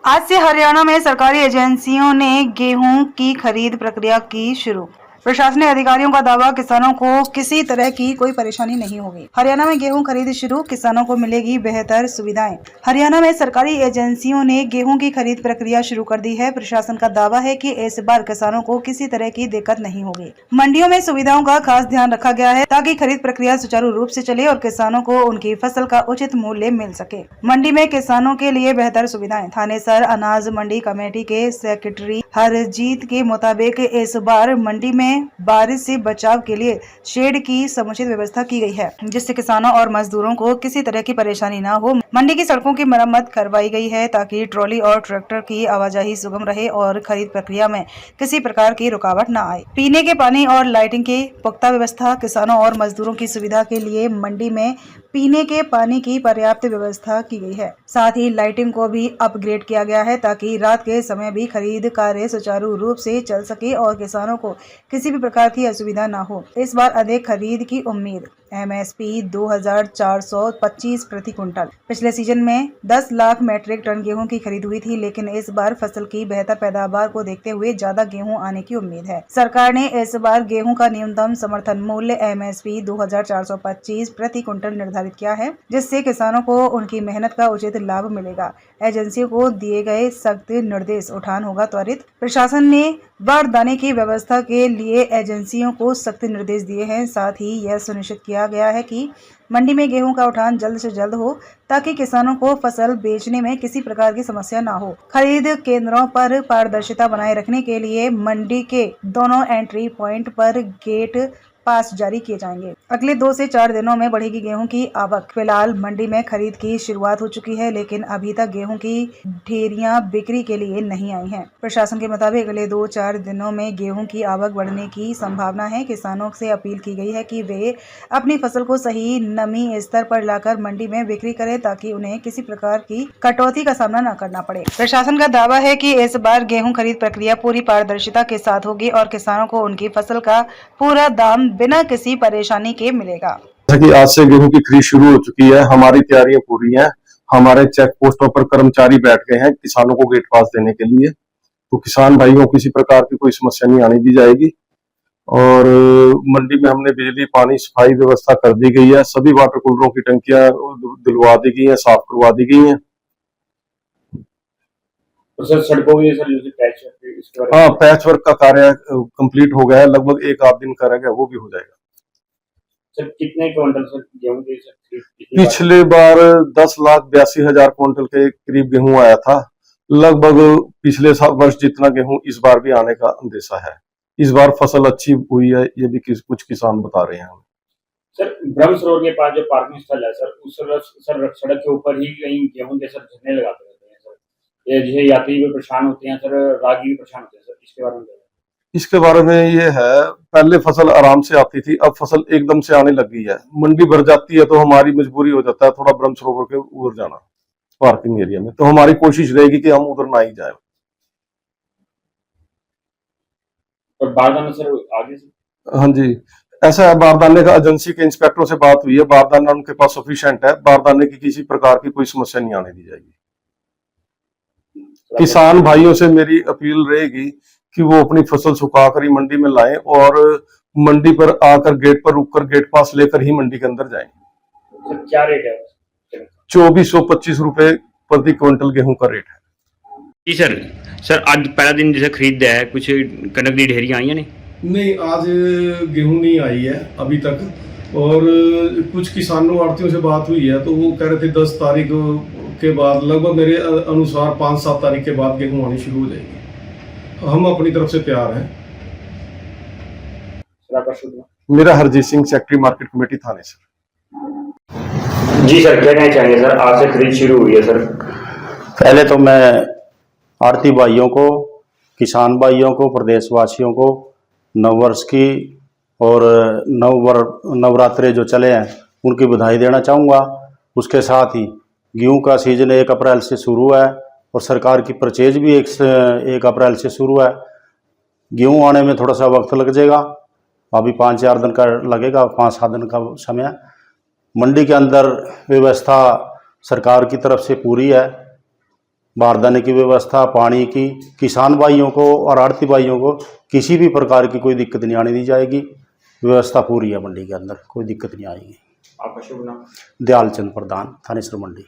आज से हरियाणा में सरकारी एजेंसियों ने गेहूं की खरीद प्रक्रिया की शुरू। प्रशासनिक अधिकारियों का दावा, किसानों को किसी तरह की कोई परेशानी नहीं होगी। हरियाणा में गेहूं खरीद शुरू, किसानों को मिलेगी बेहतर सुविधाएं। हरियाणा में सरकारी एजेंसियों ने गेहूं की खरीद प्रक्रिया शुरू कर दी है। प्रशासन का दावा है कि इस बार किसानों को किसी तरह की दिक्कत नहीं होगी। मंडियों में सुविधाओं का खास ध्यान रखा गया है ताकि खरीद प्रक्रिया सुचारू रूप से चले और किसानों को उनकी फसल का उचित मूल्य मिल सके। मंडी में किसानों के लिए बेहतर सुविधाएं। थानेसर अनाज मंडी कमेटी के सेक्रेटरी हरजीत के मुताबिक इस बार मंडी में बारिश से बचाव के लिए शेड की समुचित व्यवस्था की गई है, जिससे किसानों और मजदूरों को किसी तरह की परेशानी न हो। मंडी की सड़कों की मरम्मत करवाई गई है ताकि ट्रॉली और ट्रैक्टर की आवाजाही सुगम रहे और खरीद प्रक्रिया में किसी प्रकार की रुकावट न आए। पीने के पानी और लाइटिंग की पुख्ता व्यवस्था। किसानों और मजदूरों की सुविधा के लिए मंडी में पीने के पानी की पर्याप्त व्यवस्था की गई है। साथ ही लाइटिंग को भी अपग्रेड किया गया है ताकि रात के समय भी खरीद कार्य सुचारू रूप से चल सके और किसानों को किसी भी प्रकार की असुविधा न हो। इस बार अधिक खरीद की उम्मीद। MSP 2425 प्रति क्विंटल। पिछले सीजन में 10 लाख मैट्रिक टन गेहूं की खरीद हुई थी, लेकिन इस बार फसल की बेहतर पैदावार को देखते हुए ज्यादा गेहूं आने की उम्मीद है। सरकार ने इस बार गेहूं का न्यूनतम समर्थन मूल्य MSP 2425 प्रति क्विंटल निर्धारित किया है, जिससे किसानों को उनकी मेहनत का उचित लाभ मिलेगा। एजेंसियों को दिए गए सख्त निर्देश उठान होगा त्वरित। प्रशासन ने बारदाने की व्यवस्था के लिए एजेंसियों को सख्त निर्देश दिए हैं। साथ ही यह सुनिश्चित किया गया है कि मंडी में गेहूं का उठान जल्द से जल्द हो ताकि किसानों को फसल बेचने में किसी प्रकार की समस्या न हो। खरीद केंद्रों पर पारदर्शिता बनाए रखने के लिए मंडी के दोनों एंट्री पॉइंट पर गेट पास जारी किए जाएंगे। अगले 2 से 4 दिनों में बढ़ेगी गेहूं की आवक। फिलहाल मंडी में खरीद की शुरुआत हो चुकी है, लेकिन अभी तक गेहूं की ढेरियां बिक्री के लिए नहीं आई हैं। प्रशासन के मुताबिक अगले 2-4 दिनों में गेहूं की आवक बढ़ने की संभावना है। किसानों से अपील की गई है कि वे अपनी फसल को सही नमी स्तर पर लाकर मंडी में बिक्री करें ताकि उन्हें किसी प्रकार की कटौती का सामना न करना पड़े। प्रशासन का दावा है कि इस बार गेहूं खरीद प्रक्रिया पूरी पारदर्शिता के साथ होगी और किसानों को उनकी फसल का पूरा दाम बिना किसी परेशानी के मिलेगा। जैसा कि आज से गेहूं की खरीद शुरू हो चुकी है, हमारी तैयारियां पूरी हैं। हमारे चेक पोस्टों पर कर्मचारी बैठ गए हैं किसानों को गेट पास देने के लिए, तो किसान भाइयों को किसी प्रकार की कोई समस्या नहीं आने दी जाएगी। और मंडी में हमने बिजली, पानी, सफाई व्यवस्था कर दी गई है। सभी वाटर कूलरों की टंकियां दिलवा दी गई हैं, साफ करवा दी गई हैं। तो सर सड़कों की हाँ, पैच वर्क का कार्य कंप्लीट हो गया है, लगभग 1 आध दिन का रह गया, वो भी हो जाएगा। सर कितने क्विंटल सर गेहूं की पिछले बार 10,82,000 क्विंटल के करीब गेहूं आया था। लगभग पिछले वर्ष जितना गेहूं इस बार भी आने का अंदेशा है। इस बार फसल अच्छी हुई है, ये भी कुछ किसान बता रहे हैं। सर ब्रह्म सरोवर के पास जो पार्किंग स्थल है सर, उस सड़क के ऊपर ही कहीं गेहूं के सर झरने लगाते रहते हैं सर, ये जो यात्री भी परेशान होते हैं सर, राहगीर भी परेशान होते हैं सर, इसके बारे में ये है, पहले फसल आराम से आती थी, अब फसल एकदम से आने लग गई है। मंडी भर जाती है तो हमारी मजबूरी हो जाता है थोड़ा ब्रह्म सरोवर के ऊपर जाना पार्किंग एरिया में, तो हमारी कोशिश रहेगी कि हम उधर ना ही जाए। और बारदाना सर आगे से हाँ जी, ऐसा है, बारदाने का एजेंसी के इंस्पेक्टरों से बात हुई है, बारदाना उनके पास सफिशिएंट है, बारदाने की किसी प्रकार की कोई समस्या नहीं आने दी जाएगी। किसान भाइयों से मेरी अपील रहेगी कि वो अपनी फसल सुखाकर ही मंडी में लाएं और मंडी पर आकर गेट पर रुककर गेट पास लेकर ही मंडी के अंदर जाएं। सर क्या रेट है? 2425 रुपए प्रति क्विंटल गेहूं का रेट है। जी सर। सर आज पहला दिन जैसे खरीद है, कुछ कनक की ढेरियां आई हैं? नहीं, आज गेहूं नहीं आई है अभी तक। और कुछ किसानों आड़तियों से बात हुई है तो वो कह रहे थे 10 तारीख के बाद, लगभग मेरे अनुसार 5-7 तारीख के बाद गेहूं आनी शुरू हो जाएगी। हम अपनी तरफ से तैयार हैं। मेरा Harjeet Singh, secretary market committee Thane sir. जी सर, क्या कहना चाहेंगे सर, आज से खरीद शुरू हुई है सर? पहले तो मैं आड़ती भाइयों को, किसान भाइयों को, प्रदेशवासियों को नववर्ष की और नवरात्रे जो चले हैं उनकी बधाई देना चाहूँगा। उसके साथ ही गेहूं का सीजन 1 अप्रैल से शुरू है और सरकार की परचेज भी 1 अप्रैल से शुरू है। गेहूं आने में थोड़ा सा वक्त लग जाएगा, अभी 5-4 दिन का लगेगा, 5-7 दिन का समय। मंडी के अंदर व्यवस्था सरकार की तरफ से पूरी है। बारदाने की व्यवस्था, पानी की, किसान भाइयों को और आड़ती भाइयों को किसी भी प्रकार की कोई दिक्कत नहीं आने दी जाएगी। व्यवस्था पूरी है मंडी के अंदर, कोई दिक्कत नहीं आएगी। आपका शुभ नाम? दयाल चंद प्रधान, थानेसर मंडी।